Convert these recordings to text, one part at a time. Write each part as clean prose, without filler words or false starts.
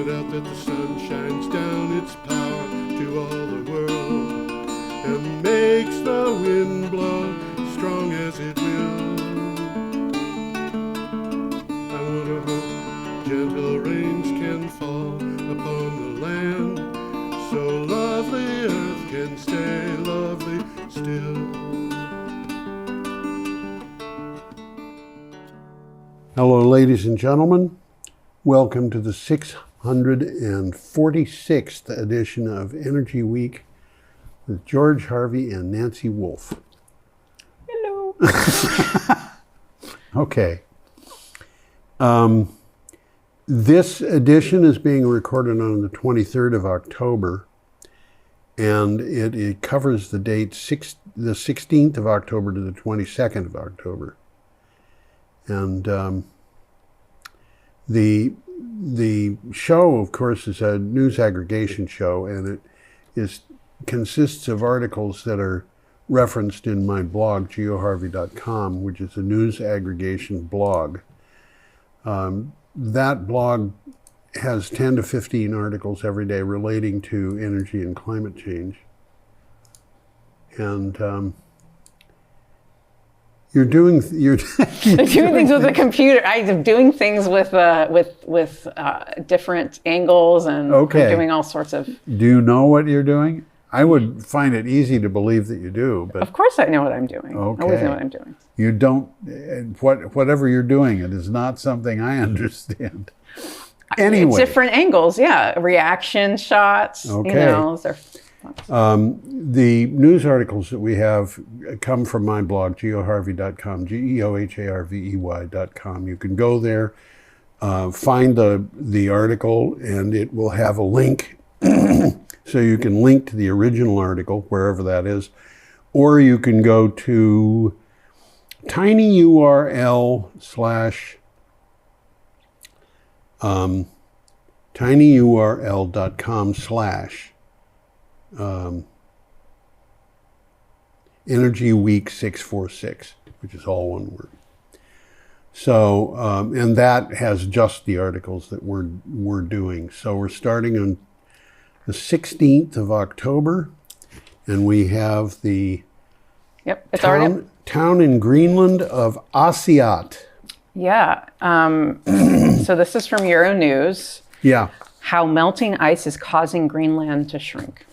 point out that the sun shines down its power to all the world and makes the wind blow strong as it will. I wonder how gentle rains can fall upon the land, so lovely earth can stay lovely still. Hello, ladies and gentlemen. Welcome to the 646th edition of Energy Week with George Harvey and Nancy Wolf. Hello. Okay. This edition is being recorded on the 23rd of October, and it covers the date the 16th of October to the 22nd of October. And the show, of course, is a news aggregation show, and it consists of articles that are referenced in my blog, geoharvey.com, which is a news aggregation blog. That blog has 10 to 15 articles every day relating to energy and climate change. And You're doing things with the computer. I'm doing things with different angles, and okay. I'm doing all sorts of. Do you know what you're doing? I would find it easy to believe that you do, but of course I know what I'm doing. Okay. I always know what I'm doing. You don't. Whatever you're doing, it is not something I understand. Anyway, it's different angles. Yeah, reaction shots. Okay. You know, they're. The news articles that we have come from my blog, geoharvey.com, geoharvey.com. You can go there, find the article, and it will have a link. So you can link to the original article, wherever that is, or you can go to tinyurl.com/ Energy Week 646, which is all one word. So, and that has just the articles that we're doing. So we're starting on the 16th of October, and we have the town in Greenland of Asiat. Yeah. So this is from Euronews. Yeah. How melting ice is causing Greenland to shrink.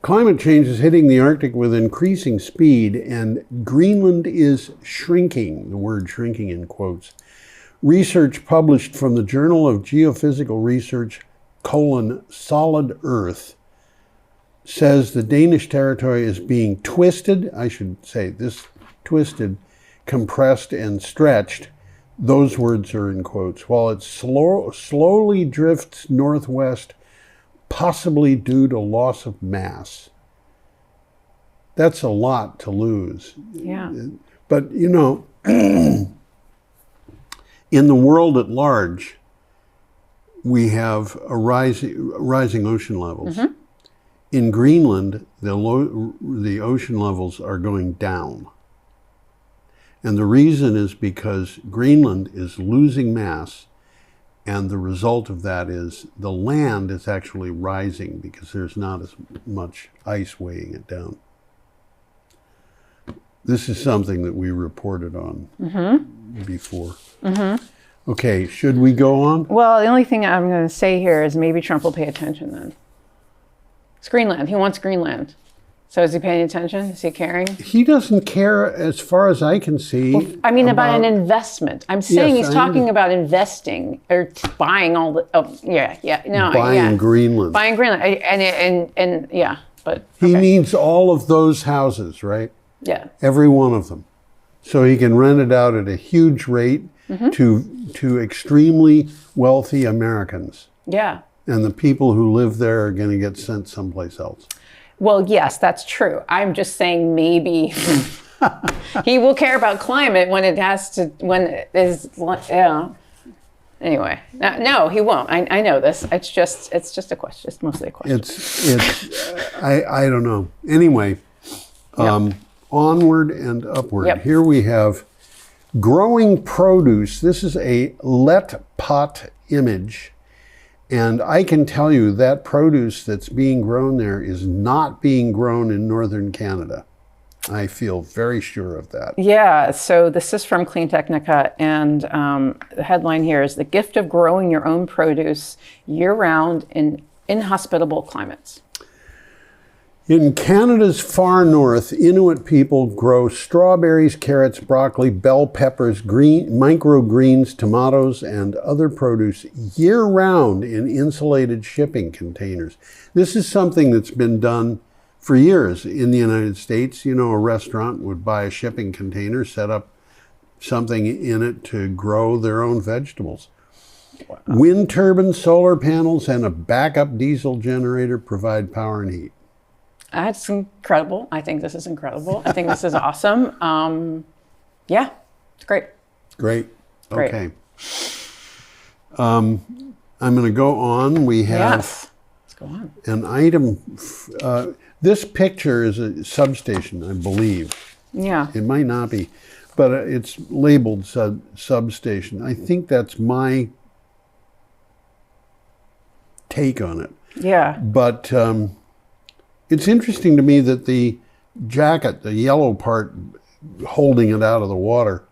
Climate change is hitting the Arctic with increasing speed, and Greenland is shrinking, the word shrinking in quotes. Research published from the Journal of Geophysical Research, Solid Earth, says the Danish territory is being twisted, compressed, and stretched. Those words are in quotes, while it slowly drifts northwest, possibly due to loss of mass. That's a lot to lose. Yeah. But, you know, in the world at large, we have rising ocean levels. Mm-hmm. In Greenland, the ocean levels are going down. And the reason is because Greenland is losing mass, and the result of that is the land is actually rising because there's not as much ice weighing it down. This is something that we reported on before. Mm-hmm. Okay, should we go on? Well, the only thing I'm going to say here is maybe Trump will pay attention then. It's Greenland. He wants Greenland. So is he paying attention? Is he caring? He doesn't care as far as I can see. Well, I mean, about an investment. I'm saying he's talking about investing or buying all the, buying Greenland. Buying Greenland. And yeah, but. He needs all of those houses, right? Yeah. Every one of them. So he can rent it out at a huge rate to extremely wealthy Americans. Yeah. And the people who live there are going to get sent someplace else. Well, yes, that's true. I'm just saying maybe he will care about climate when it is, Anyway, no, he won't. I know this. It's just a question. It's mostly a question. I don't know. Anyway, onward and upward. Yep. Here we have growing produce. This is a let pot image. And I can tell you that produce that's being grown there is not being grown in northern Canada. I feel very sure of that. Yeah, so this is from Clean Technica, and the headline here is "The Gift of Growing Your Own Produce Year-Round in Inhospitable Climates." In Canada's far north, Inuit people grow strawberries, carrots, broccoli, bell peppers, microgreens, tomatoes, and other produce year-round in insulated shipping containers. This is something that's been done for years in the United States. You know, a restaurant would buy a shipping container, set up something in it to grow their own vegetables. Wow. Wind turbines, solar panels, and a backup diesel generator provide power and heat. That's incredible. I think this is incredible. I think this is awesome. Yeah, it's great. Great. Okay. I'm going to go on. We have Let's go on. An item. This picture is a substation, I believe. Yeah. It might not be, but it's labeled substation. I think that's my take on it. Yeah. But it's interesting to me that the jacket, the yellow part holding it out of the water,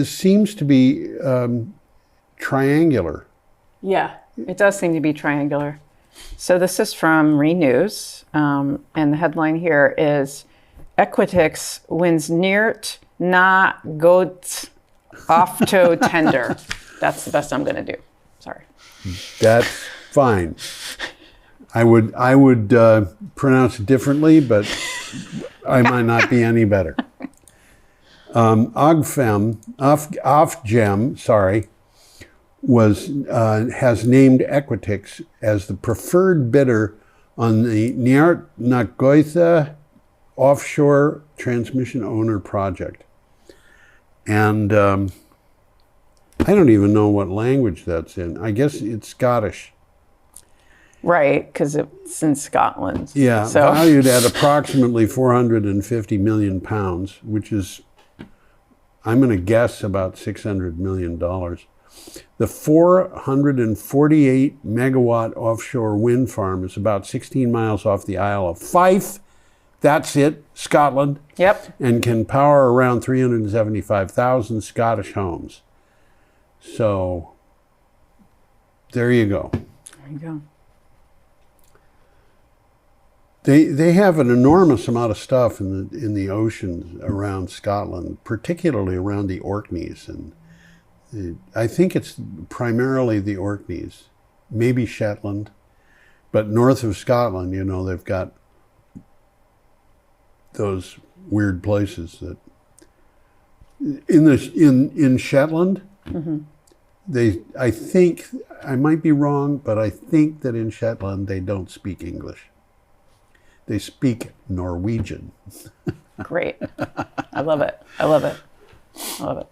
seems to be triangular. Yeah, it does seem to be triangular. So this is from Renews, and the headline here is "Equitix wins Neert na goat ofto tender." That's the best I'm going to do. Sorry. That's fine. I would pronounce it differently, but I might not be any better. Ofgem, has named Equitix as the preferred bidder on the Neart na Goithe offshore transmission owner project. And I don't even know what language that's in. I guess it's Scottish. Right, because it's in Scotland. Yeah, so valued at approximately 450 million pounds, which is, I'm going to guess, about $600 million. The 448 megawatt offshore wind farm is about 16 miles off the Isle of Fife. That's it, Scotland. Yep. And can power around 375,000 Scottish homes. So, there you go. There you go. They have an enormous amount of stuff in the oceans around Scotland, particularly around the Orkneys, and I think it's primarily the Orkneys, maybe Shetland, but north of Scotland, you know, they've got those weird places that in Shetland, mm-hmm. I think, I might be wrong, but I think that in Shetland they don't speak English. They speak Norwegian. Great. I love it. I love it. I love it.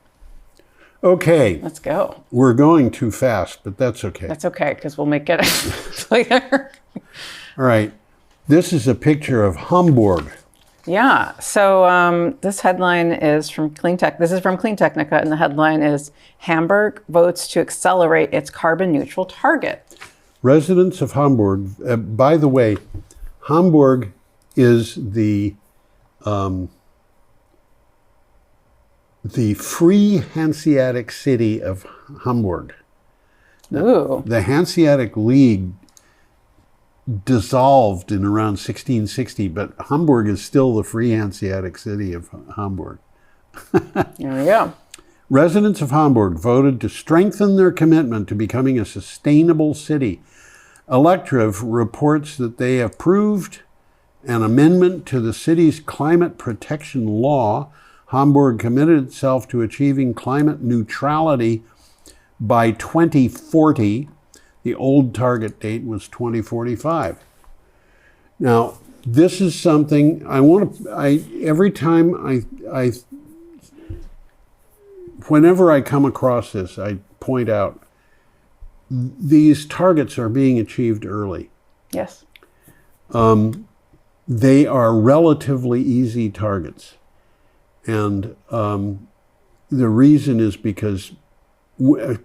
Okay. Let's go. We're going too fast, but that's okay. That's okay, because we'll make it later. All right. This is a picture of Hamburg. Yeah. So this headline is from Clean Tech. This is from Clean Technica, and the headline is "Hamburg votes to accelerate its carbon neutral target." Residents of Hamburg, by the way, Hamburg is the free Hanseatic city of Hamburg. Ooh. The Hanseatic League dissolved in around 1660, but Hamburg is still the free Hanseatic city of Hamburg. There we go. Residents of Hamburg voted to strengthen their commitment to becoming a sustainable city. Electriv reports that they approved an amendment to the city's climate protection law. Hamburg committed itself to achieving climate neutrality by 2040. The old target date was 2045. Now, this is something whenever I come across this, I point out these targets are being achieved early. Yes. They are relatively easy targets. And the reason is because,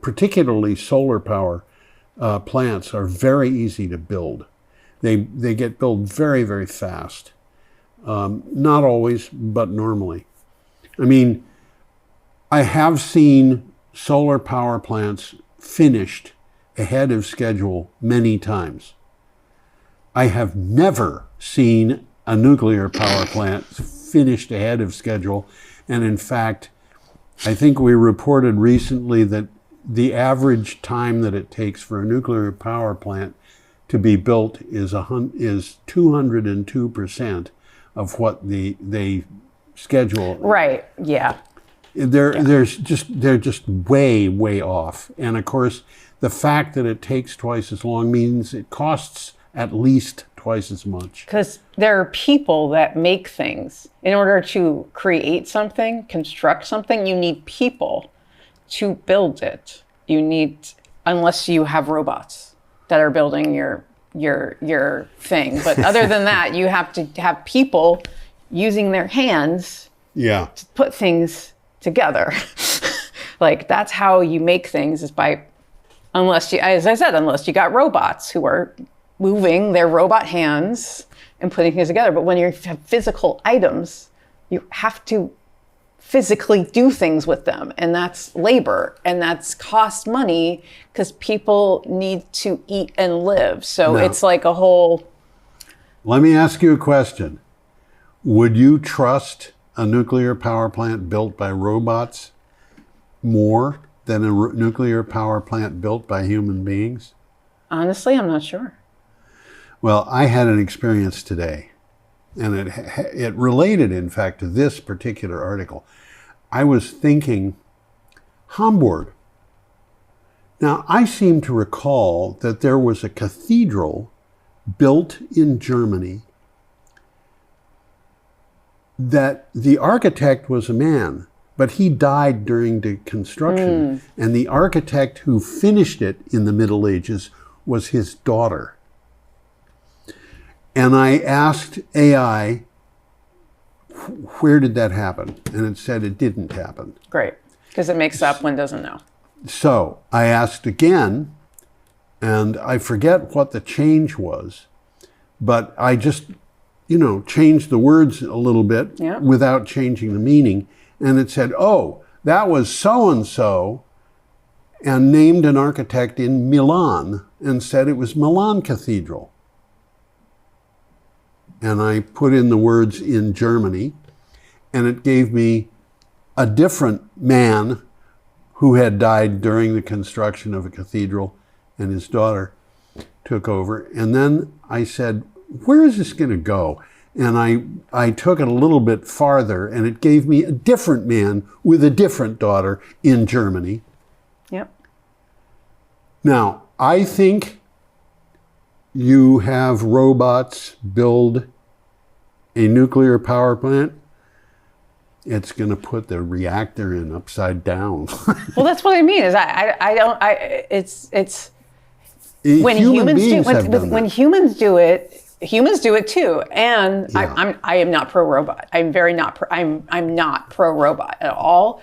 particularly solar power, plants are very easy to build. They get built very, very fast. Not always, but normally. I mean, I have seen solar power plants finished ahead of schedule many times. I have never seen a nuclear power plant finished ahead of schedule. And in fact, I think we reported recently that the average time that it takes for a nuclear power plant to be built is 202% of what they schedule. Right. Yeah. They're just way off. And of course, the fact that it takes twice as long means it costs at least twice as much. Because there are people that make things. In order to create something, construct something, you need people to build it. You need, unless you have robots that are building your thing. But other than that, you have to have people using their hands to put things together. Like, that's how you make things, is by, unless you, as I said, unless you got robots who are moving their robot hands and putting things together. But when you have physical items, you have to physically do things with them, and that's labor, and that's cost money, because people need to eat and live. So it's like a whole... Let me ask you a question. Would you trust a nuclear power plant built by robots more than a nuclear power plant built by human beings? Honestly, I'm not sure. Well, I had an experience today, and it related, in fact, to this particular article. I was thinking, Hamburg. Now, I seem to recall that there was a cathedral built in Germany that the architect was a man, but he died during the construction. And the architect who finished it in the Middle Ages was his daughter. And I asked AI, where did that happen? And it said it didn't happen. Great, because it makes up when it doesn't know. So I asked again, and I forget what the change was, but I just, changed the words a little bit without changing the meaning. And it said, oh, that was so-and-so, and named an architect in Milan and said it was Milan Cathedral. And I put in the words in Germany, and it gave me a different man who had died during the construction of a cathedral, and his daughter took over. And then I said, where is this going to go? And I took it a little bit farther, and it gave me a different man with a different daughter in Germany. Yep. Now, I think you have robots build a nuclear power plant, it's going to put the reactor in upside down. Well, that's what I mean. Is it's when humans do it, humans do it too. And I am not pro robot. I'm not pro robot at all.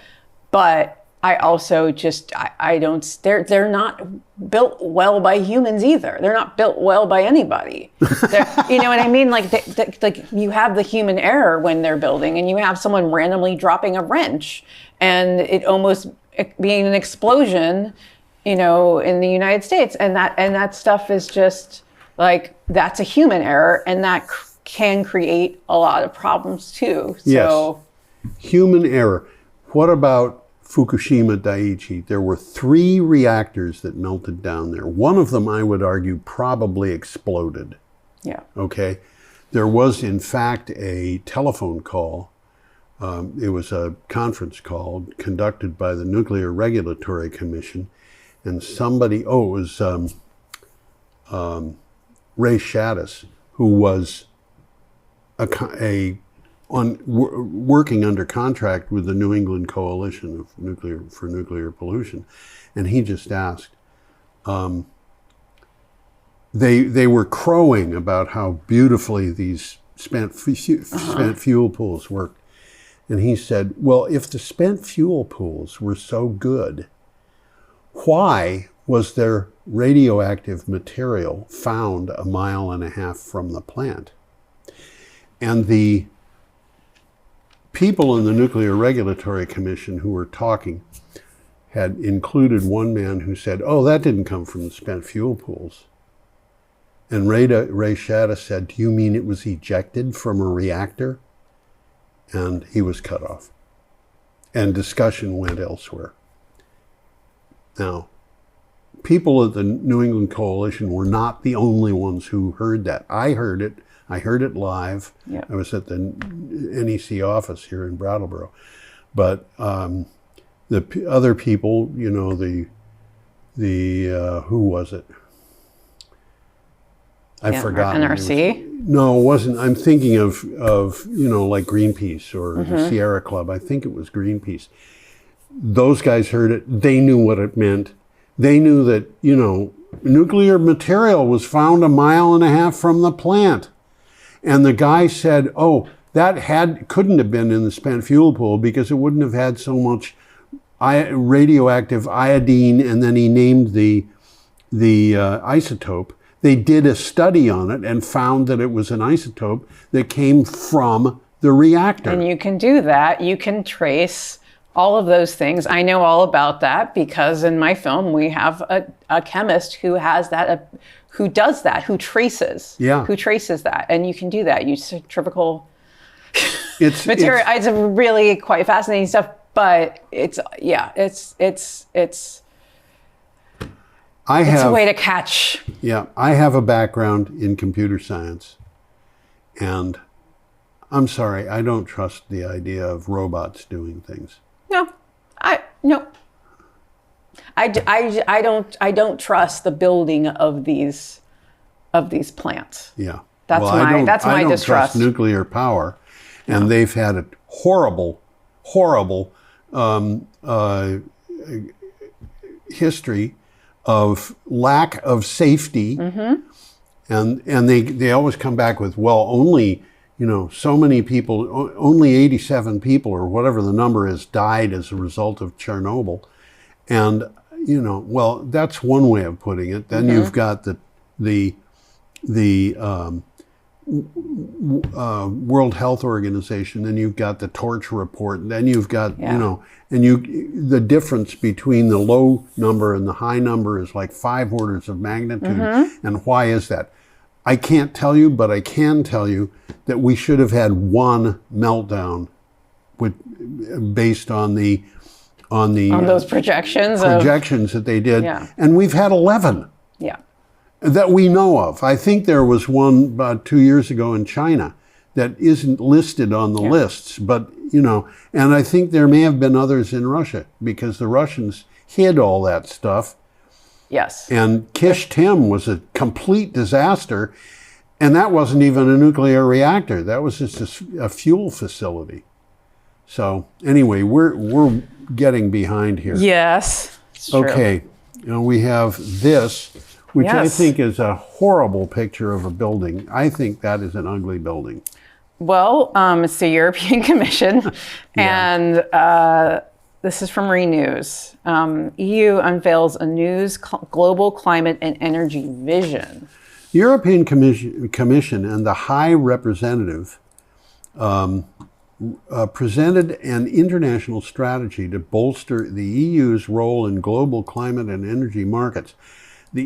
But I also they're not built well by humans either. They're not built well by anybody. You know what I mean? Like you have the human error when they're building, and you have someone randomly dropping a wrench and it almost being an explosion, in the United States. And that stuff is just like, that's a human error, and that can create a lot of problems too. So yes. Human error. What about Fukushima Daiichi? There were 3 reactors that melted down there. One of them, I would argue, probably exploded. Yeah. Okay. There was, in fact, a telephone call. It was a conference call conducted by the Nuclear Regulatory Commission, and somebody, it was Ray Shaddis, who was working under contract with the New England Coalition for Nuclear Pollution, and he just asked. They were crowing about how beautifully these spent fuel pools worked, and he said, "Well, if the spent fuel pools were so good, why was there radioactive material found 1.5 miles from the plant. And the people in the Nuclear Regulatory Commission who were talking had included one man who said, oh, that didn't come from the spent fuel pools. And Ray Shatta said, do you mean it was ejected from a reactor? And he was cut off. And discussion went elsewhere. Now, people at the New England Coalition were not the only ones who heard that. I heard it. I heard it live. Yep. I was at the NEC office here in Brattleboro. But the other people, you know, who was it? I forgot. NRC? No, it wasn't. I'm thinking of you know, like Greenpeace or the Sierra Club. I think it was Greenpeace. Those guys heard it. They knew what it meant. They knew that, you know, nuclear material was found 1.5 miles from the plant. And the guy said, oh, that couldn't have been in the spent fuel pool because it wouldn't have had so much radioactive iodine, and then he named the isotope. They did a study on it and found that it was an isotope that came from the reactor. And you can do that. You can trace all of those things. I know all about that because in my film we have a chemist who has that, who does that, who traces that, and you can do that. Use centrifugal material. It's really quite fascinating stuff. But it's a way to catch. Yeah, I have a background in computer science, and I'm sorry, I don't trust the idea of robots doing things. No. I don't trust the building of these plants. Yeah, that's my distrust. I don't trust nuclear power, and they've had a horrible history of lack of safety, and they always come back with, well, only, you know, so many people, only 87 people or whatever the number is died as a result of Chernobyl. And, you know, well, that's one way of putting it. Then you've got the World Health Organization, then you've got the torch report, and then you've got, you know, and the difference between the low number and the high number is like 5 orders of magnitude. And why is that? I can't tell you, but I can tell you that we should have had one meltdown based on those projections that they did. And we've had 11. Yeah. That we know of. I think there was one about 2 years ago in China that isn't listed on the lists, but, you know, and I think there may have been others in Russia because the Russians hid all that stuff. Yes. And Kish-Tim was a complete disaster, and that wasn't even a nuclear reactor. That was just a fuel facility. So anyway, we're getting behind here. Yes. It's okay. You know, we have this, which I think is a horrible picture of a building. I think that is an ugly building. Well, it's the European Commission, and this is from Renews. EU unveils a new global climate and energy vision. The European Commission and the High Representative presented an international strategy to bolster the EU's role in global climate and energy markets. The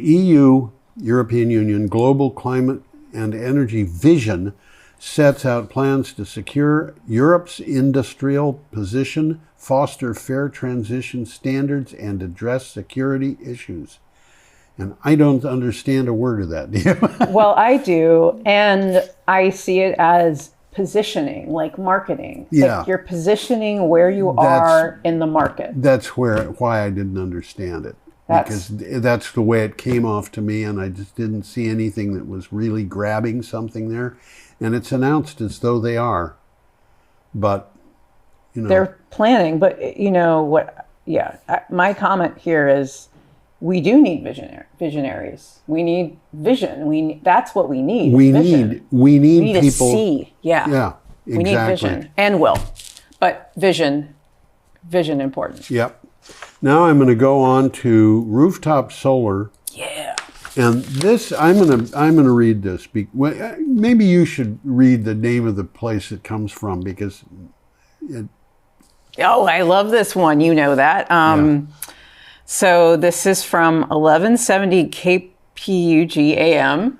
European Union Global Climate and Energy Vision sets out plans to secure Europe's industrial position, foster fair transition standards, and address security issues. And I don't understand a word of that, do you? Well, I do, and I see it as positioning, like marketing. Yeah. Like you're positioning where you are in the market. That's why I didn't understand it. Because that's the way it came off to me, and I just didn't see anything that was really grabbing something there. And it's announced as though they are, but, you know. They're planning, but you know what, my comment here is we do need visionaries. We need vision. That's what we need. We need people to see. Yeah, exactly. We need vision and will, but vision important. Yep. Now I'm going to go on to rooftop solar. Yeah. And this, I'm gonna read this. Maybe you should read the name of the place it comes from, because Oh, I love this one. You know that. So this is from 1170 KPUG AM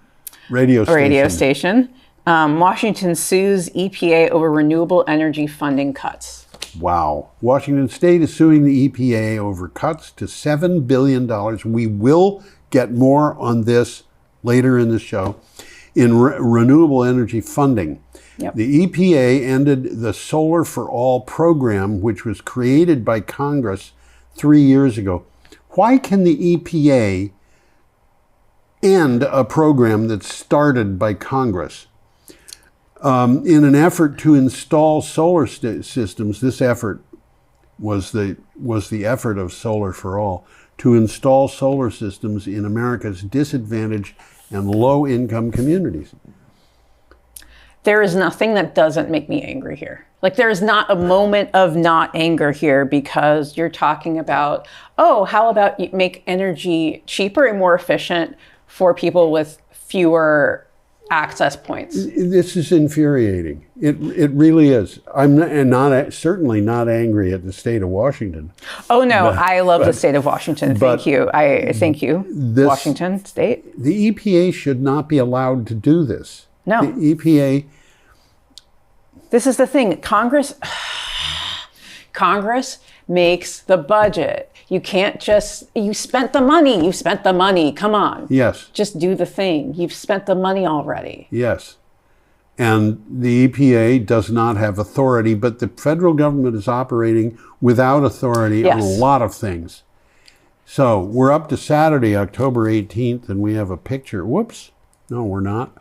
radio station. Washington sues EPA over renewable energy funding cuts. Wow. Washington State is suing the EPA over cuts to $7 billion. We will get more on this later in the show. In renewable energy funding. Yep. The EPA ended the Solar for All program, which was created by Congress 3 years ago. Why can the EPA end a program that's started by Congress? In an effort to install solar systems, this effort was the effort of Solar for All, to install solar systems in America's disadvantaged and low-income communities. There is nothing that doesn't make me angry here. Like, there is not a moment of not anger here, because you're talking about, oh, how about you make energy cheaper and more efficient for people with fewer access points? This is infuriating. It really is. I'm certainly not angry at the state of Washington. Oh no, I love the state of Washington. Thank you. Thank you, Washington State. The EPA should not be allowed to do this. No. The EPA. This is the thing. Congress makes the budget. You can't just, you spent the money. Come on. Yes. Just do the thing. You've spent the money already. Yes. And the EPA does not have authority, but the federal government is operating without authority on a lot of things. So we're up to Saturday, October 18th, and we have a picture. Whoops. No, we're not.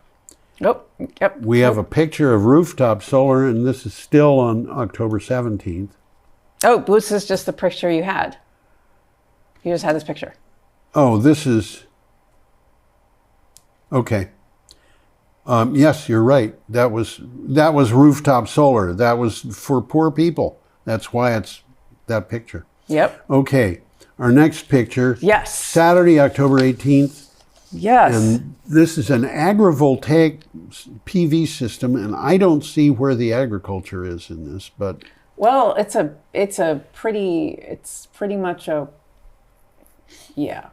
Nope. Yep. We have a picture of rooftop solar, and this is still on October 17th. Oh, this is just the picture you had. You just had this picture. Oh, this is... Okay. Yes, you're right. That was rooftop solar. That was for poor people. That's why it's that picture. Yep. Okay. Our next picture. Yes. Saturday, October 18th. Yes. And this is an agrivoltaic PV system, and I don't see where the agriculture is in this, but... Well, it's pretty much a... Yeah.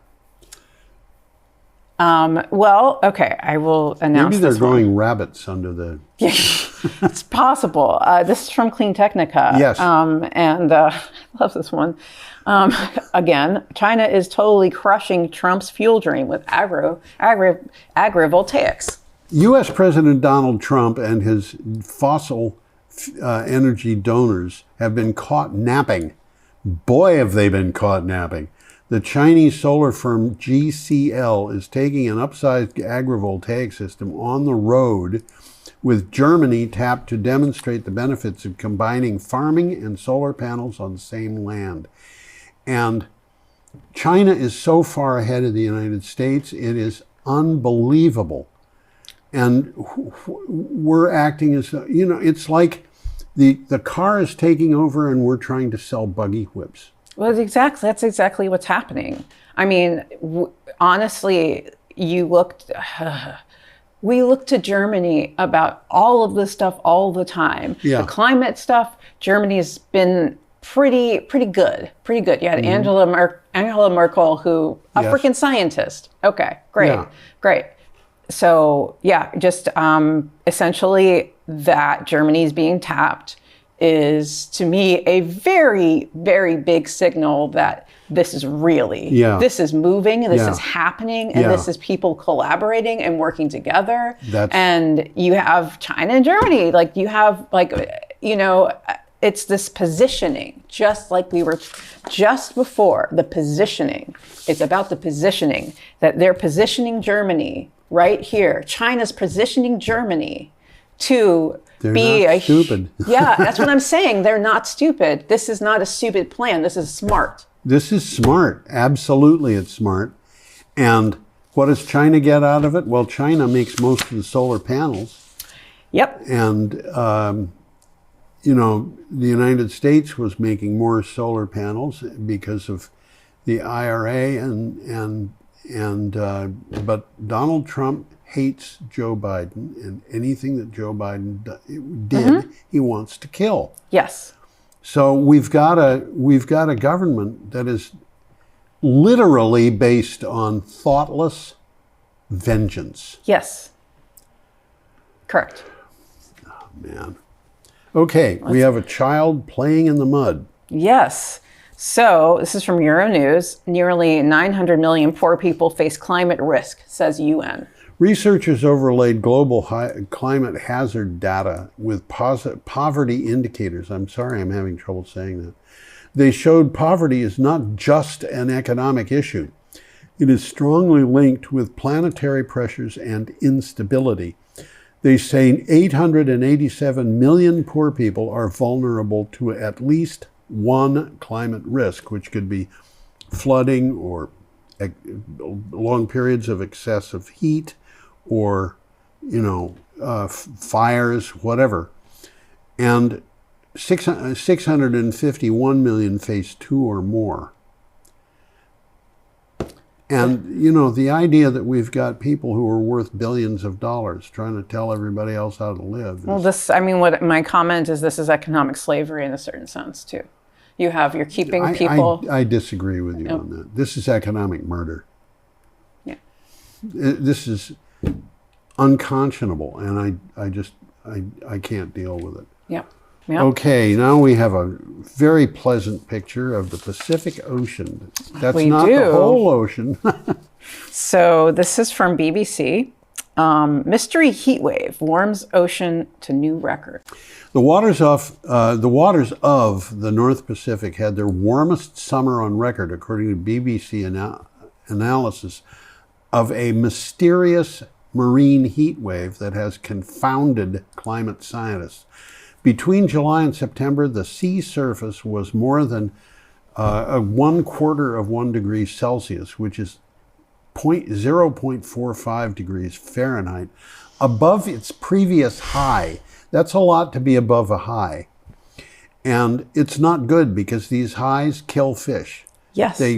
Well, okay, I will announce. Maybe they're this growing rabbits under the... Yeah, it's possible. This is from Clean Technica. Yes. And I love this one. Again, China is totally crushing Trump's fuel dream with agrivoltaics. U.S. President Donald Trump and his fossil energy donors have been caught napping. Boy, have they been caught napping. The Chinese solar firm GCL is taking an upsized agrivoltaic system on the road, with Germany tapped to demonstrate the benefits of combining farming and solar panels on the same land. And China is so far ahead of the United States, it is unbelievable. And we're acting as, it's like the car is taking over and we're trying to sell buggy whips. Well, that's exactly what's happening. I mean, honestly, we look to Germany about all of this stuff all the time. Yeah. The climate stuff, Germany's been pretty good. You had Angela Merkel, who a freaking scientist. Okay, great, Yeah. great. So yeah, just essentially that Germany's being tapped is, to me, a very, very big signal that this is really, this is moving, this is happening, and this is people collaborating and working together. And you have China and Germany, like you have, it's this positioning, just like we were just before, the positioning. It's about the positioning, that they're positioning Germany right here. China's positioning Germany to stupid. Yeah, that's what I'm saying. They're not stupid. This is not a stupid plan. This is smart. This is smart. Absolutely, it's smart. And what does China get out of it? Well, China makes most of the solar panels. Yep. And, the United States was making more solar panels because of the IRA, but Donald Trump hates Joe Biden, and anything that Joe Biden did, he wants to kill. Yes. So we've got a government that is literally based on thoughtless vengeance. Yes. Correct. Oh, man. Okay, we have a child playing in the mud. Yes. So this is from Euronews. Nearly 900 million poor people face climate risk, says UN. Researchers overlaid global climate hazard data with poverty indicators. I'm sorry, I'm having trouble saying that. They showed poverty is not just an economic issue. It is strongly linked with planetary pressures and instability. They say 887 million poor people are vulnerable to at least one climate risk, which could be flooding or long periods of excessive heat or, fires, whatever. And 651 million face two or more. And, the idea that we've got people who are worth billions of dollars trying to tell everybody else how to live. Well, what my comment is, this is economic slavery in a certain sense, too. You're keeping people. I disagree with you on that. This is economic murder. Yeah. This is unconscionable, and I can't deal with it. Yeah. Yeah. Okay, now we have a very pleasant picture of the Pacific Ocean. That's not the whole ocean. So this is from BBC. Mystery heat wave warms ocean to new record. The waters of the North Pacific had their warmest summer on record, according to BBC analysis of a mysterious marine heat wave that has confounded climate scientists. Between July and September, the sea surface was more than 1/4 of 1 degree Celsius, which is 0.45 degrees Fahrenheit, above its previous high. That's a lot to be above a high. And it's not good because these highs kill fish. Yes. They're,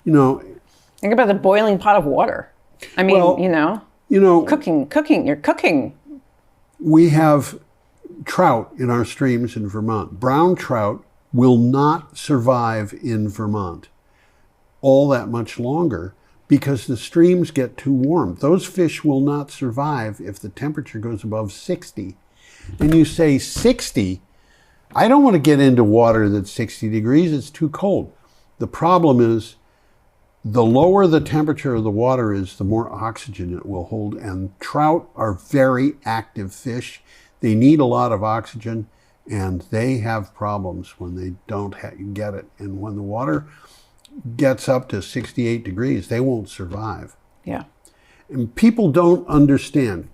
Think about the boiling pot of water. I mean, cooking, you're cooking. We have trout in our streams in Vermont. Brown trout will not survive in Vermont all that much longer because the streams get too warm. Those fish will not survive if the temperature goes above 60. And you say 60, I don't want to get into water that's 60 degrees, it's too cold. The problem is the lower the temperature of the water is, the more oxygen it will hold. And trout are very active fish. They need a lot of oxygen, and they have problems when they don't get it. And when the water gets up to 68 degrees, they won't survive. Yeah. And people don't understand,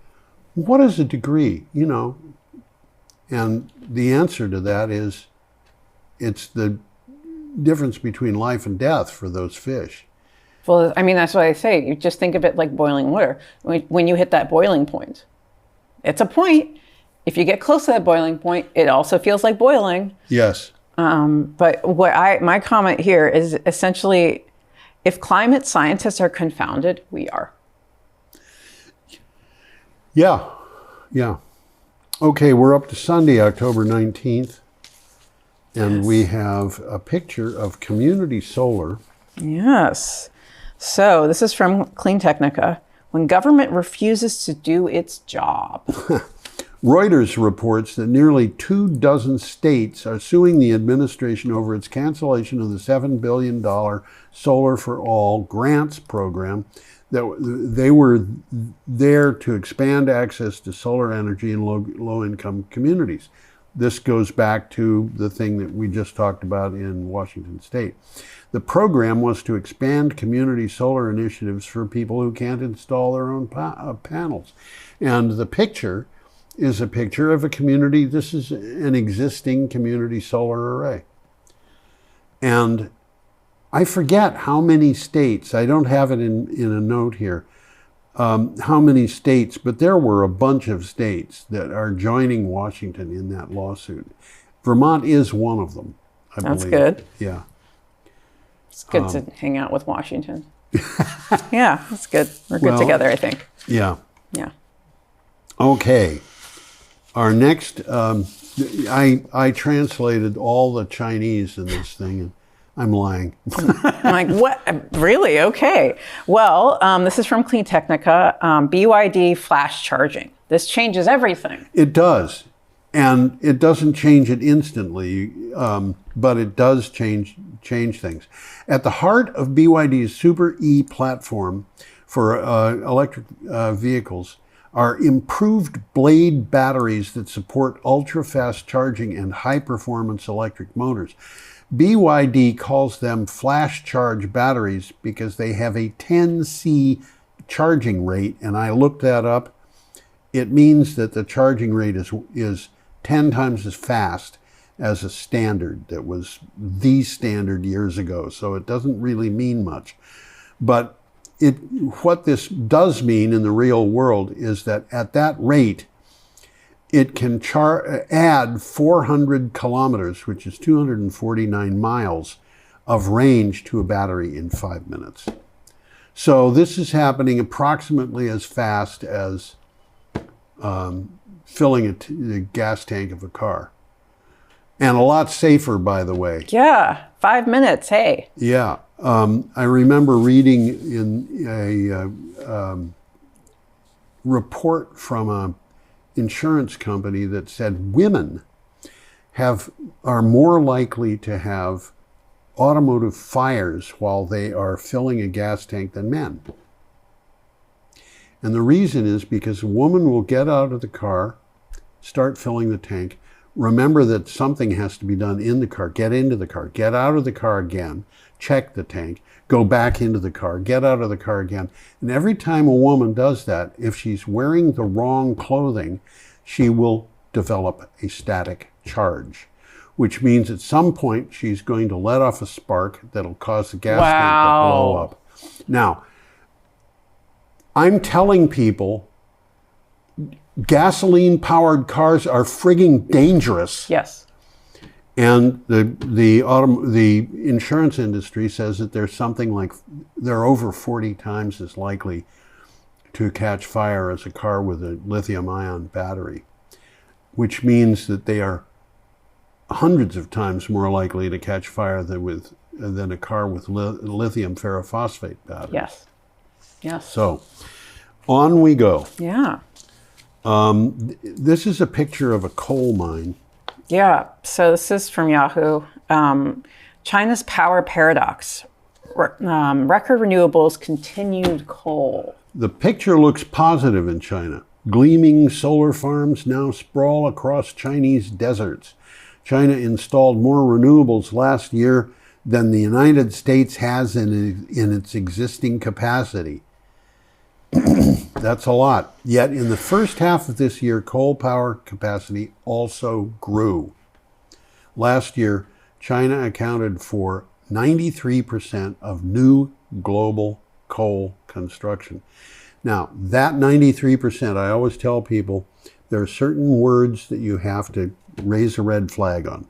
what is a degree, And the answer to that is, it's the difference between life and death for those fish. Well, I mean, that's what I say. You just think of it like boiling water. When you hit that boiling point, it's a point. If you get close to that boiling point, it also feels like boiling. Yes. But my comment here is essentially, if climate scientists are confounded, we are. Yeah. Okay, we're up to Sunday, October 19th, and we have a picture of community solar. Yes. So this is from Clean Technica. When government refuses to do its job. Reuters reports that nearly 24 states are suing the administration over its cancellation of the $7 billion Solar for All grants program. That they were there to expand access to solar energy in low-income communities. This goes back to the thing that we just talked about in Washington State. The program was to expand community solar initiatives for people who can't install their own panels. And the picture is a picture of a community. This is an existing community solar array. And I forget how many states, I don't have it in a note here, how many states, but there were a bunch of states that are joining Washington in that lawsuit. Vermont is one of them, I believe. That's good. Yeah. It's good to hang out with Washington. Yeah, that's good. We're good together, I think. Yeah. Yeah. Okay. Our next, I translated all the Chinese in this thing, and I'm lying. I'm like, what? Really? Okay. Well, this is from Clean Technica, BYD flash charging. This changes everything. It does. And it doesn't change it instantly, but it does change things. At the heart of BYD's Super E platform for electric vehicles are improved blade batteries that support ultra-fast charging and high-performance electric motors. BYD calls them flash charge batteries because they have a 10C charging rate, and I looked that up. It means that the charging rate is 10 times as fast as a standard that was the standard years ago, so it doesn't really mean much. But what this does mean in the real world is that at that rate, it can add 400 kilometers, which is 249 miles, of range to a battery in 5 minutes. So this is happening approximately as fast as filling the gas tank of a car. And a lot safer, by the way. Yeah, 5 minutes, hey. Yeah. I remember reading in a report from an insurance company that said women are more likely to have automotive fires while they are filling a gas tank than men. And the reason is because a woman will get out of the car, start filling the tank, remember that something has to be done in the car, get into the car, get out of the car again, check the tank, go back into the car, get out of the car again. And every time a woman does that, if she's wearing the wrong clothing, she will develop a static charge, which means at some point she's going to let off a spark that'll cause the gas tank to blow up. Now, I'm telling people gasoline-powered cars are frigging dangerous. Yes. And the insurance industry says that they're over 40 times as likely to catch fire as a car with a lithium-ion battery, which means that they are hundreds of times more likely to catch fire than a car with lithium ferrophosphate battery. Yes. Yes. So, on we go. Yeah. This is a picture of a coal mine. Yeah, so this is from Yahoo. China's power paradox. Record renewables, continued coal. The picture looks positive in China. Gleaming solar farms now sprawl across Chinese deserts. China installed more renewables last year than the United States has in its existing capacity. That's a lot. Yet in the first half of this year, coal power capacity also grew. Last year, China accounted for 93% of new global coal construction. Now, that 93%, I always tell people, there are certain words that you have to raise a red flag on.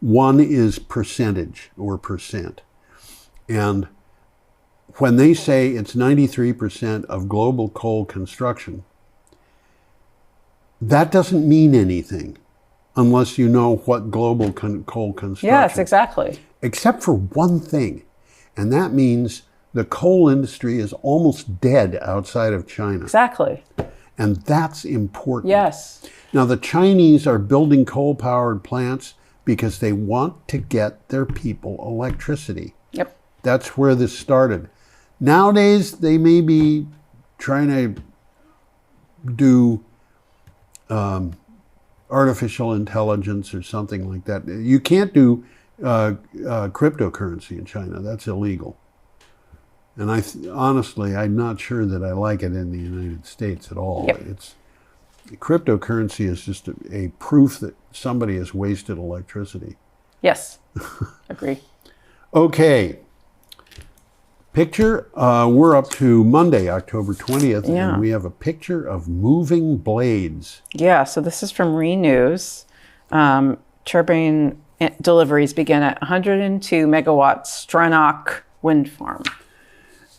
One is percentage or percent. And when they say it's 93% of global coal construction, that doesn't mean anything unless you know what global coal construction. Yes, exactly. Except for one thing, and that means the coal industry is almost dead outside of China. Exactly. And that's important. Yes. Now, the Chinese are building coal-powered plants because they want to get their people electricity. Yep. That's where this started. Nowadays, they may be trying to do artificial intelligence or something like that. You can't do cryptocurrency in China. That's illegal. And honestly, I'm not sure that I like it in the United States at all. Yep. Cryptocurrency is just a proof that somebody has wasted electricity. Yes. Agree. Okay. Picture, we're up to Monday, October 20th, Yeah. and we have a picture of moving blades. Yeah, so this is from Renews. Turbine deliveries begin at 102 megawatt Strenach wind farm.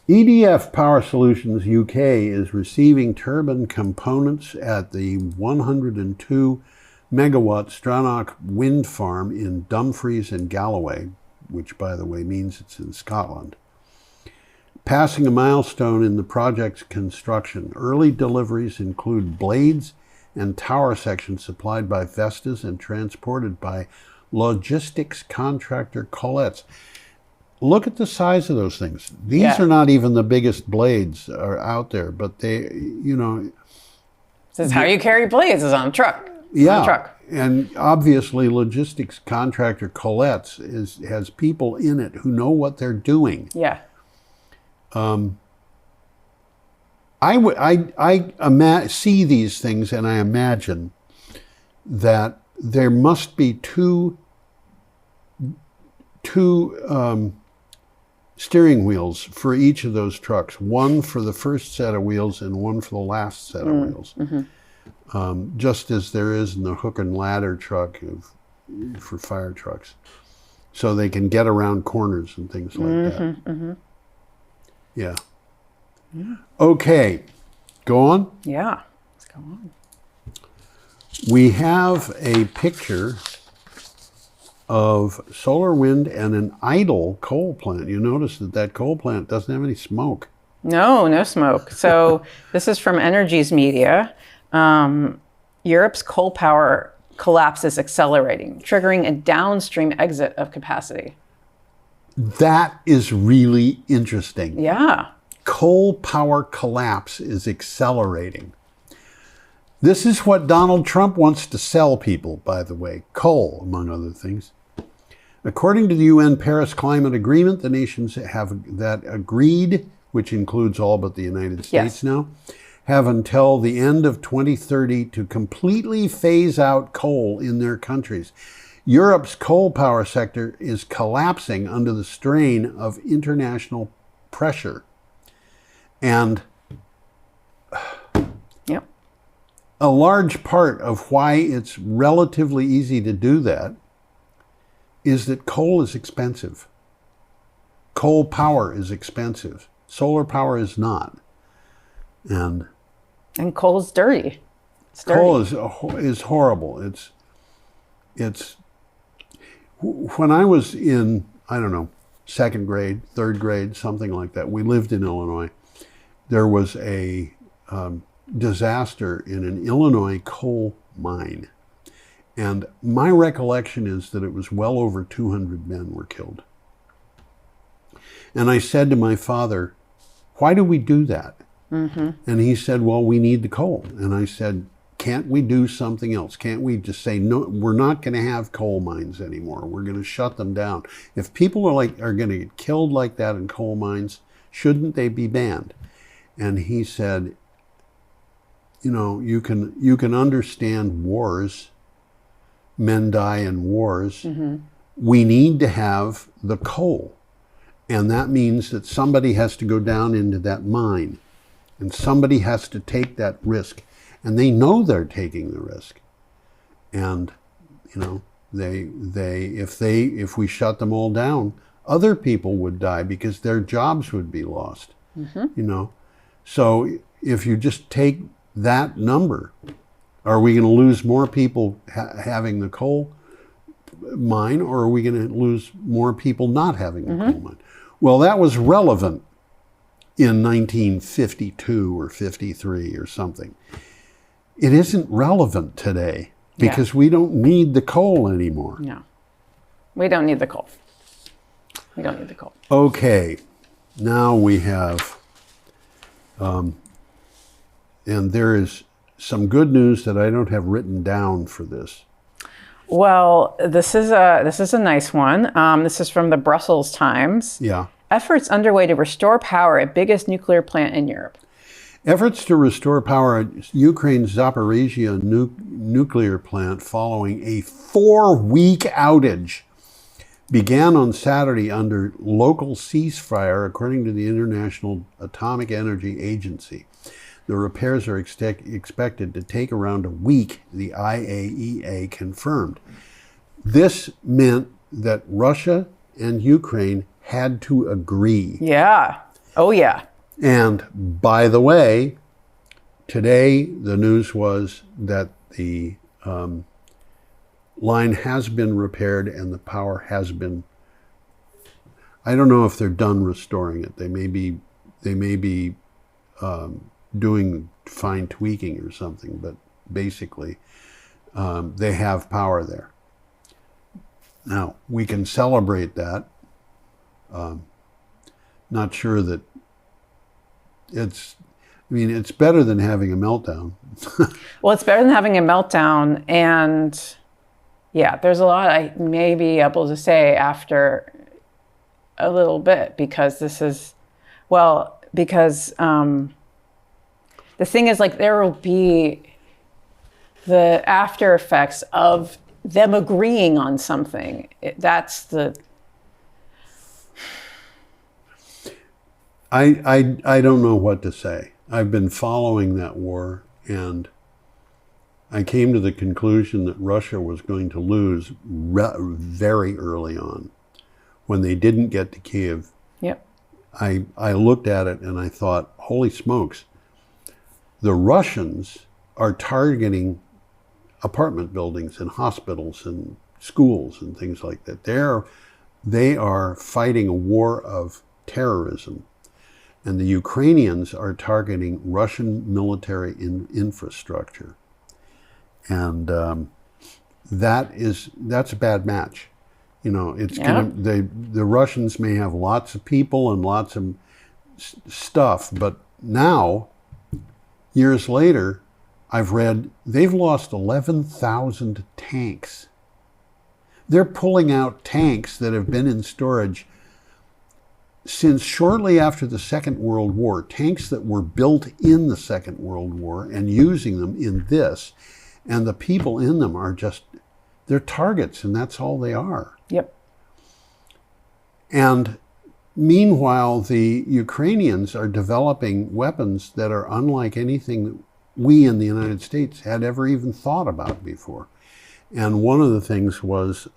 EDF Power Solutions UK is receiving turbine components at the 102 megawatt Strenach wind farm in Dumfries and Galloway, which, by the way, means it's in Scotland. Passing a milestone in the project's construction. Early deliveries include blades and tower sections supplied by Vestas and transported by logistics contractor Colette's. Look at the size of those things. These are not even the biggest blades are out there, but they, you know. This is how you carry blades, is on a truck. Yeah. On a truck. And obviously logistics contractor Colette's has people in it who know what they're doing. Yeah. I see these things and I imagine that there must be two steering wheels for each of those trucks, one for the first set of wheels and one for the last set of wheels. Mm-hmm. Just as there is in the hook and ladder truck for fire trucks. So they can get around corners and things like that. Mm-hmm. Yeah. Okay, go on. Yeah, let's go on. We have a picture of solar, wind, and an idle coal plant. You notice that coal plant doesn't have any smoke. No smoke. So this is from Energy's Media. Europe's coal power collapse is accelerating, triggering a downstream exit of capacity. That is really interesting. Yeah. Coal power collapse is accelerating. This is what Donald Trump wants to sell people, by the way, coal, among other things. According to the UN Paris Climate Agreement, the nations have that agreed, which includes all but the United States now, have until the end of 2030 to completely phase out coal in their countries. Europe's coal power sector is collapsing under the strain of international pressure. And a large part of why it's relatively easy to do that is that coal is expensive. Coal power is expensive. Solar power is not. And coal is dirty. It's dirty. Coal is horrible. It's when I was in, I don't know, second grade, third grade, something like that, we lived in Illinois. There was a disaster in an Illinois coal mine. And my recollection is that it was well over 200 men were killed. And I said to my father, why do we do that? Mm-hmm. And he said, well, we need the coal. And I said, can't we do something else? Can't we just say, no, we're not going to have coal mines anymore. We're going to shut them down. If people are going to get killed like that in coal mines, shouldn't they be banned? And he said, you know, you can understand wars. Men die in wars. Mm-hmm. We need to have the coal. And that means that somebody has to go down into that mine. And somebody has to take that risk. And they know they're taking the risk. And, you know, if we shut them all down, other people would die because their jobs would be lost. Mm-hmm. You know. So if you just take that number, are we going to lose more people having the coal mine, or are we going to lose more people not having the coal mine? Well, that was relevant in 1952 or 53 or something. It isn't relevant today because we don't need the coal anymore. No, we don't need the coal. We don't need the coal. Okay, now we have, and there is some good news that I don't have written down for this. Well, this is a nice one. This is from the Brussels Times. Yeah. Efforts underway to restore power at biggest nuclear plant in Europe. Efforts to restore power at Ukraine's Zaporizhia nuclear plant following a 4-week outage began on Saturday under local ceasefire, according to the International Atomic Energy Agency. The repairs are expected to take around a week, the IAEA confirmed. This meant that Russia and Ukraine had to agree. Yeah. Oh, yeah. And by the way, today the news was that the line has been repaired and the power has been, I don't know if they're done restoring it. They may be doing fine tweaking or something, but basically they have power there. Now, we can celebrate that. Not sure that it's better than having a meltdown. Well, it's better than having a meltdown. And yeah, there's a lot I may be able to say after a little bit, because this is, well, because the thing is, like, there will be the after effects of them agreeing on something. That's the... I don't know what to say. I've been following that war, and I came to the conclusion that Russia was going to lose very early on. When they didn't get to Kiev, Yep. I looked at it and I thought, holy smokes, the Russians are targeting apartment buildings and hospitals and schools and things like that. They are fighting a war of terrorism. And the Ukrainians are targeting Russian military infrastructure. And that's a bad match. You know, it's the Russians may have lots of people and lots of stuff, but now, years later, I've read they've lost 11,000 tanks. They're pulling out tanks that have been in storage since shortly after the Second World War, tanks that were built in the Second World War and using them in this, and the people in them are just, they're targets, and that's all they are. Yep. And meanwhile, the Ukrainians are developing weapons that are unlike anything that we in the United States had ever even thought about before. And one of the things was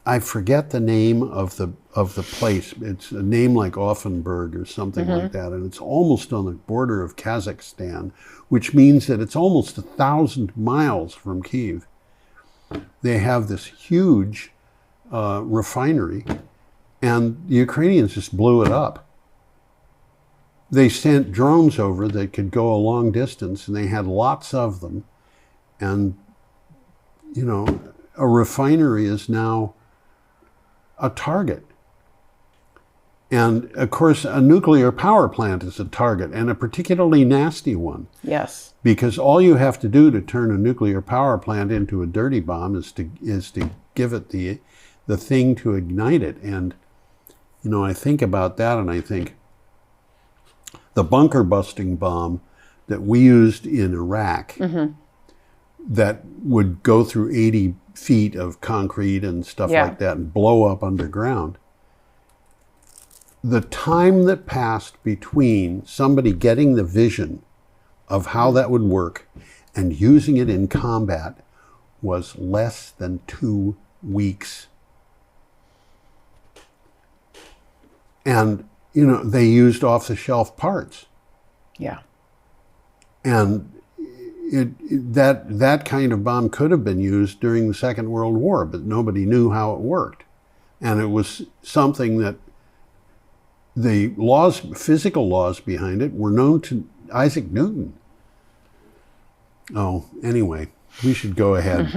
I forget the name of the place. It's a name like Offenburg or something like that, and it's almost on the border of Kazakhstan, which means that it's almost 1,000 miles from Kyiv. They have this huge refinery, and the Ukrainians just blew it up. They sent drones over that could go a long distance, and they had lots of them. And, you know, a refinery is now a target. And of course, a nuclear power plant is a target, and a particularly nasty one. Yes. Because all you have to do to turn a nuclear power plant into a dirty bomb is to give it the thing to ignite it. And, you know, I think about that and I think the bunker busting bomb that we used in Iraq that would go through 80 feet of concrete and stuff like that and blow up underground. The time that passed between somebody getting the vision of how that would work and using it in combat was less than 2 weeks. And, you know, they used off-the-shelf parts. Yeah. And that kind of bomb could have been used during the Second World War, but nobody knew how it worked. And it was something that the laws, physical laws behind it were known to Isaac Newton. Oh, anyway, we should go ahead.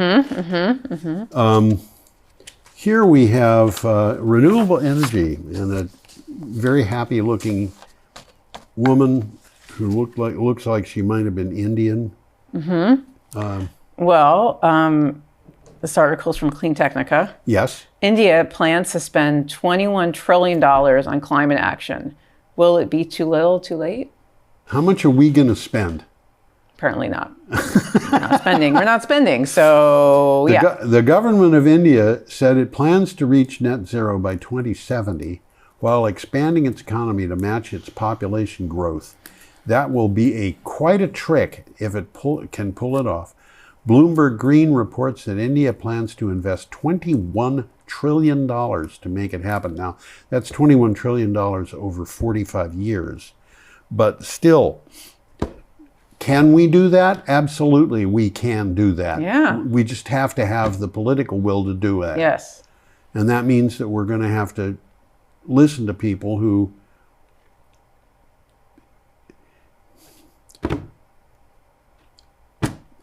Here we have renewable energy and a very happy looking woman who looks like she might have been Indian. This article is from Clean Technica. Yes. India plans to spend $21 trillion on climate action. Will it be too little, too late? How much are we going to spend? apparently not. We're not spending. We're not spending. So, yeah. The government of India said it plans to reach net zero by 2070 while expanding its economy to match its population growth. That will be quite a trick if it can pull it off. Bloomberg Green reports that India plans to invest $21 trillion to make it happen. Now, that's $21 trillion over 45 years. But still, can we do that? Absolutely, we can do that. Yeah. We just have to have the political will to do it. Yes. And that means that we're going to have to listen to people who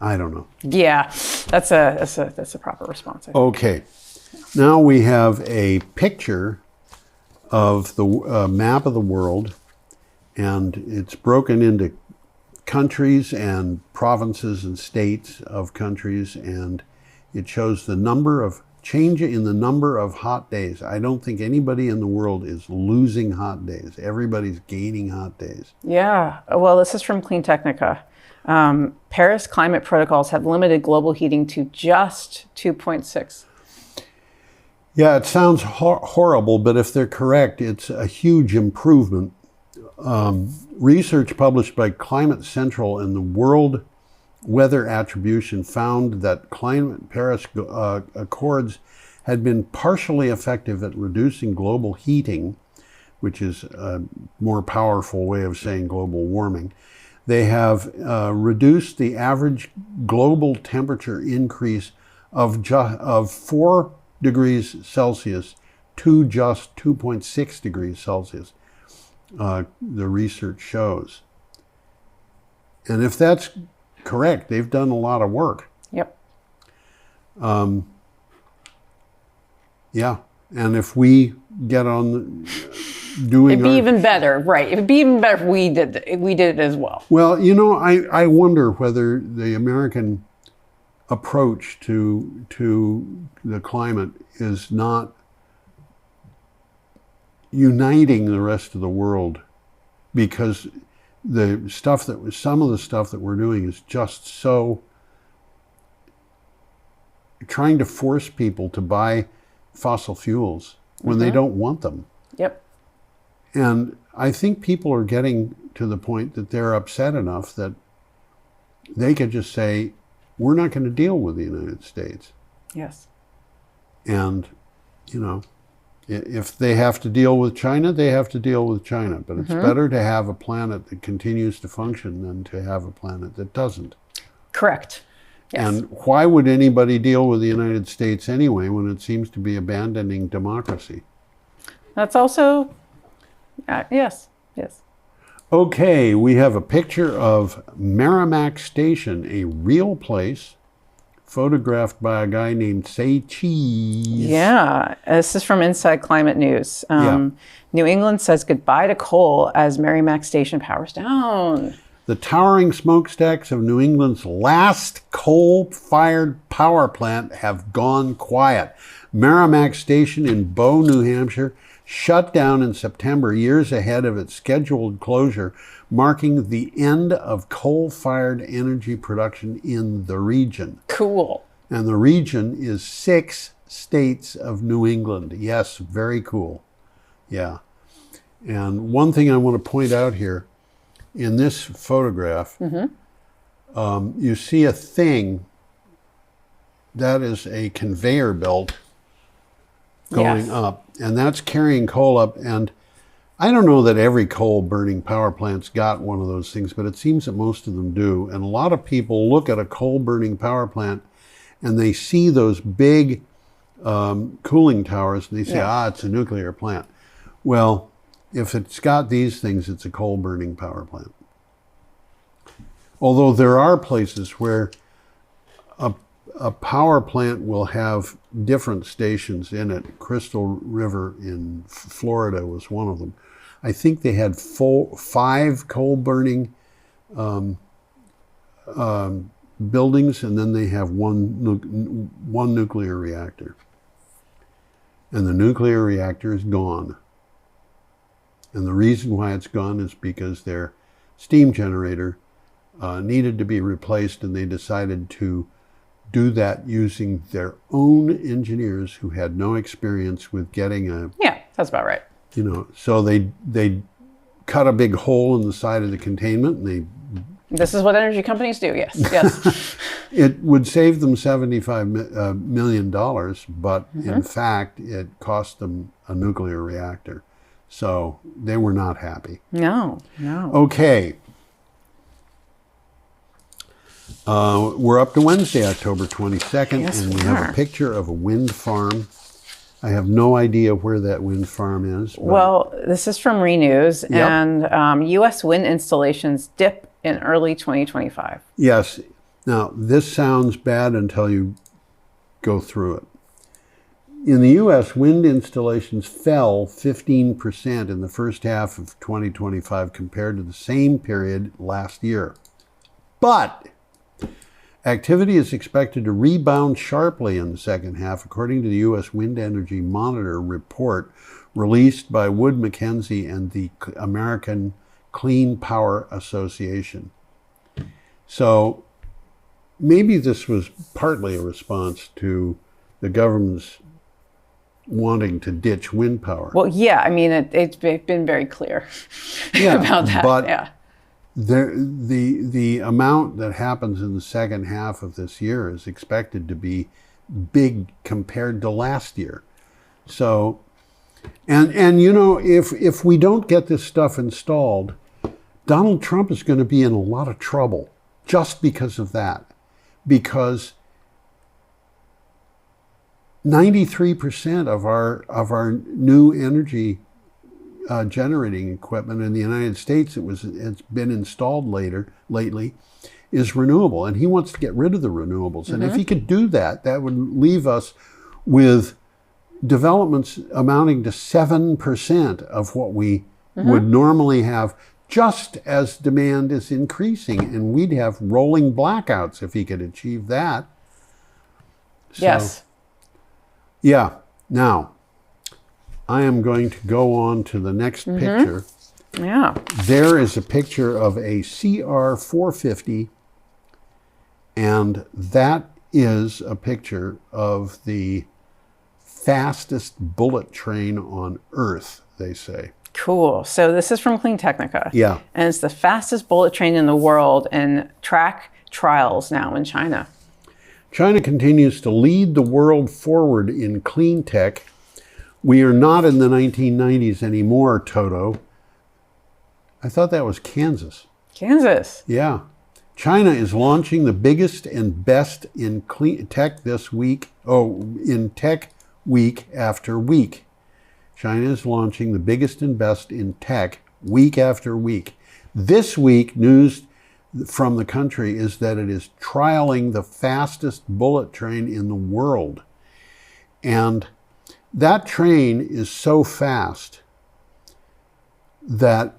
I don't know. Yeah, that's a proper response. Okay. Now we have a picture of the map of the world, and it's broken into countries and provinces and states of countries, and it shows the change in the number of hot days. I don't think anybody in the world is losing hot days. Everybody's gaining hot days. Yeah. Well, this is from Clean Technica. Paris climate protocols have limited global heating to just 2.6. Yeah, it sounds horrible, but if they're correct, it's a huge improvement. Research published by Climate Central and the World Weather Attribution found that Paris Accords had been partially effective at reducing global heating, which is a more powerful way of saying global warming. They have reduced the average global temperature increase of 4 degrees Celsius to just 2.6 degrees Celsius, the research shows. And if that's correct, they've done a lot of work. Yep. Yeah, and if we get on doing it'd be even better, right? It'd be even better if we did it as well. Well, you know, I wonder whether the American approach to the climate is not uniting the rest of the world, because some of the stuff that we're doing is just so trying to force people to buy fossil fuels when they don't want them. Yep. And I think people are getting to the point that they're upset enough that they could just say, we're not going to deal with the United States. Yes. And, you know, if they have to deal with China, they have to deal with China. But it's better to have a planet that continues to function than to have a planet that doesn't. Correct. Yes. And why would anybody deal with the United States anyway when it seems to be abandoning democracy? That's also, yes. Okay, we have a picture of Merrimack Station, a real place, photographed by a guy named Say Cheese. Yeah, this is from Inside Climate News. New England says goodbye to coal as Merrimack Station powers down. The towering smokestacks of New England's last coal-fired power plant have gone quiet. Merrimack Station in Bow, New Hampshire, shut down in September, years ahead of its scheduled closure, marking the end of coal-fired energy production in the region. Cool. And the region is 6 states of New England. Yes, very cool. Yeah. And one thing I want to point out here, in this photograph, you see a thing that is a conveyor belt going up, and that's carrying coal up. And I don't know that every coal burning power plant's got one of those things, but it seems that most of them do. And a lot of people look at a coal burning power plant and they see those big cooling towers and they say, it's a nuclear plant. Well, if it's got these things, it's a coal burning power plant. Although there are places where a power plant will have different stations in it. Crystal River in Florida was one of them. I think they had 5 coal burning buildings, and then they have one nuclear reactor. And the nuclear reactor is gone. And the reason why it's gone is because their steam generator needed to be replaced, and they decided to do that using their own engineers who had no experience with getting a... Yeah, that's about right. So they cut a big hole in the side of the containment, and This is what energy companies do, yes. Yes. it would save them $75 million, but in fact, it cost them a nuclear reactor. So they were not happy. No. Okay. We're up to Wednesday, October 22nd, Yes, and we we have are. a picture of a wind farm. I have no idea where that wind farm is. But Well, this is from Renews, Yep. and U.S. wind installations dip in early 2025. yes. Now, this sounds bad until you go through it. In the U.S., wind installations fell 15% in the first half of 2025 compared to the same period last year. But activity is expected to rebound sharply in the second half, according to the U.S. Wind Energy Monitor report released by Wood Mackenzie and the American Clean Power Association. So maybe this was partly a response to the government's wanting to ditch wind power. Well, yeah, I mean, it's been very clear about that. But yeah. the amount that happens in the second half of this year is expected to be big compared to last year. So, and if we don't get this stuff installed, Donald Trump is going to be in a lot of trouble just because of that. Because 93% of our new energy generating equipment in the United States it's been installed lately is renewable, and he wants to get rid of the renewables. And if he could do that, that would leave us with developments amounting to 7% of what we would normally have, just as demand is increasing, and we'd have rolling blackouts if he could achieve that. So, Yes. yeah. Now, I am going to go on to the next picture. Yeah. There is a picture of a CR-450, and that is a picture of the fastest bullet train on Earth, they say. Cool. So this is from Clean Technica. Yeah. And it's the fastest bullet train in the world in track trials now in China. China continues to lead the world forward in clean tech. We are not in the 1990s anymore, Toto. I thought that was Kansas. Kansas. Yeah. China is launching the biggest and best in clean tech this week. In tech week after week. China is launching the biggest and best in tech week after week. This week, news from the country is that it is trialing the fastest bullet train in the world. And that train is so fast that,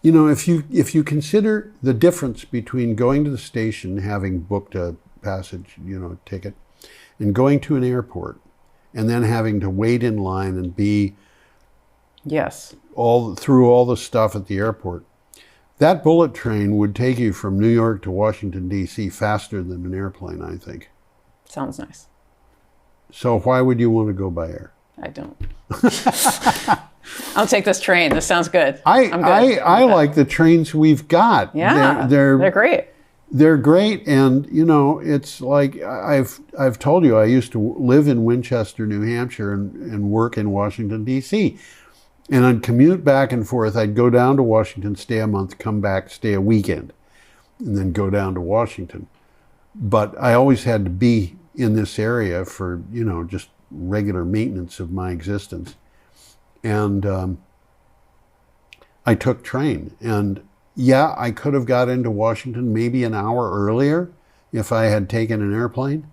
if you consider the difference between going to the station, having booked a passage, ticket, and going to an airport, and then having to wait in line and be through all the stuff at the airport, that bullet train would take you from New York to Washington, D.C. faster than an airplane, I think. Sounds nice. So why would you want to go by air? I don't. I'll take this train. This sounds good. I like the trains we've got. Yeah, they're great. They're great, and it's like I've told you, I used to live in Winchester, New Hampshire, and work in Washington, D.C. And I'd commute back and forth. I'd go down to Washington, stay a month, come back, stay a weekend, and then go down to Washington. But I always had to be in this area for, just regular maintenance of my existence. And I took train. And yeah, I could have got into Washington maybe an hour earlier if I had taken an airplane.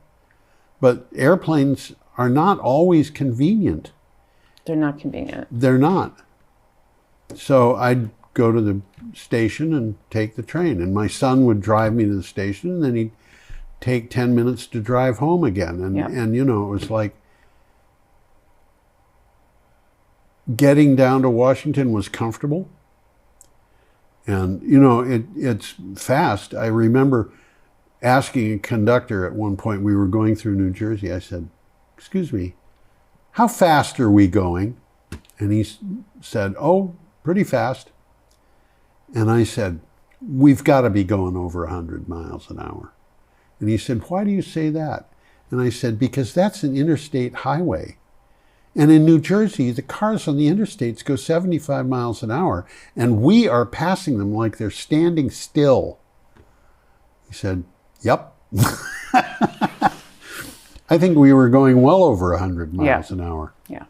But airplanes are not always convenient. They're not convenient. They're not. So I'd go to the station and take the train. And my son would drive me to the station, and then he'd take 10 minutes to drive home again. And it was like getting down to Washington was comfortable. And, it's fast. I remember asking a conductor at one point, we were going through New Jersey. I said, "Excuse me, how fast are we going?" And he said, "Oh, pretty fast." And I said, "We've got to be going over 100 miles an hour." And he said, "Why do you say that?" And I said, "Because that's an interstate highway. And in New Jersey, the cars on the interstates go 75 miles an hour, and we are passing them like they're standing still." He said, "Yep." I think we were going well over 100 miles an hour. Yeah.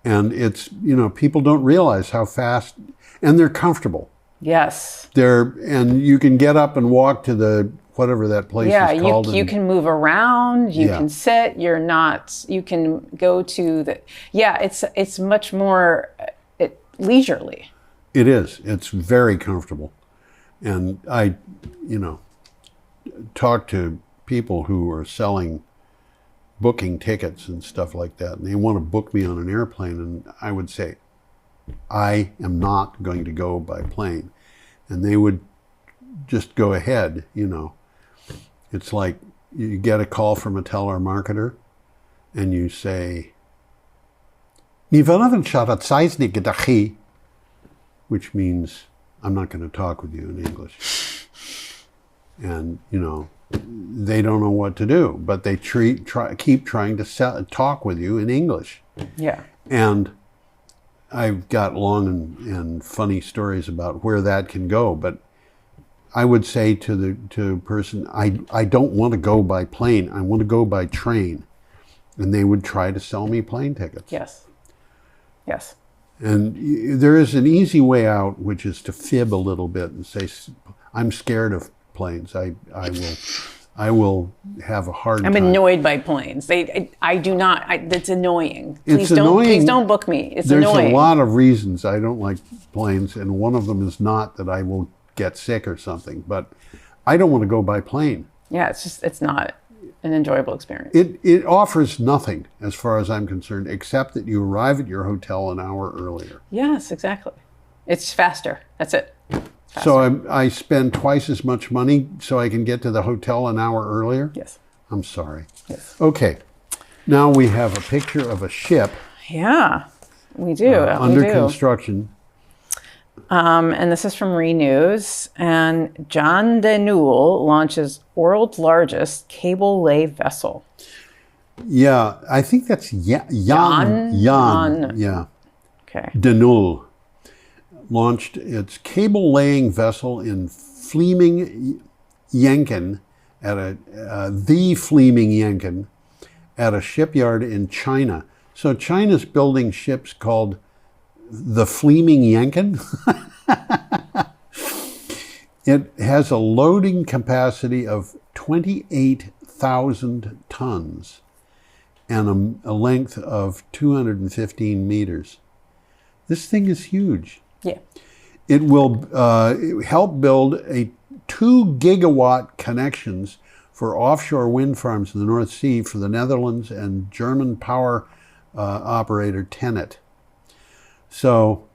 And it's, people don't realize how fast, and they're comfortable. Yes. And you can get up and walk to the whatever that place is called. Yeah, you can move around, you can sit, you can go to it's much more leisurely. It is. It's very comfortable. And I, talk to people who are booking tickets and stuff like that, and they want to book me on an airplane, and I would say, I am not going to go by plane. And they would just go ahead, It's like you get a call from a telemarketer and you say, which means, I'm not going to talk with you in English. And, they don't know what to do, but they keep trying to talk with you in English. Yeah. And I've got long and funny stories about where that can go, but I would say to a person, I don't want to go by plane, I want to go by train. And they would try to sell me plane tickets. Yes. Yes. And there is an easy way out, which is to fib a little bit and say, "I'm scared of planes. I will have a hard time. I'm annoyed by planes. I do not. It's annoying. It's annoying. Please don't book me. It's There's annoying. a lot of reasons I don't like planes, and one of them is not that I will get sick or something, but I don't want to go by plane. Yeah, it's not an enjoyable experience. It offers nothing, as far as I'm concerned, except that you arrive at your hotel an hour earlier. Yes, exactly. It's faster. That's it. Faster. So I spend twice as much money so I can get to the hotel an hour earlier? Yes. I'm sorry. Yes. Okay. Now we have a picture of a ship. Yeah, we do. Under construction. And this is from Renews. And John Deneull launches world's largest cable lay vessel. Yeah, I think that's Jan. Yeah. Okay. Deneull launched its cable-laying vessel in Vlemingen-Jenken the Vlemingen-Jenken at a shipyard in China. So China's building ships called the Vlemingen-Jenken. It has a loading capacity of 28,000 tons and a length of 215 meters. This thing is huge. Yeah. It will help build 2 gigawatt connections for offshore wind farms in the North Sea for the Netherlands and German power operator TenneT. So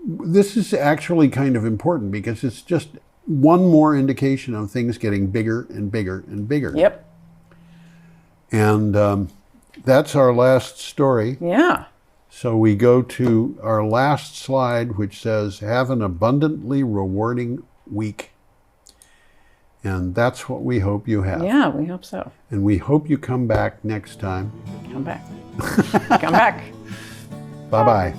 this is actually kind of important because it's just one more indication of things getting bigger and bigger and bigger. Yep. And that's our last story. Yeah. So we go to our last slide, which says, "Have an abundantly rewarding week." And that's what we hope you have. Yeah, we hope so. And we hope you come back next time. Come back. Come back. Bye-bye.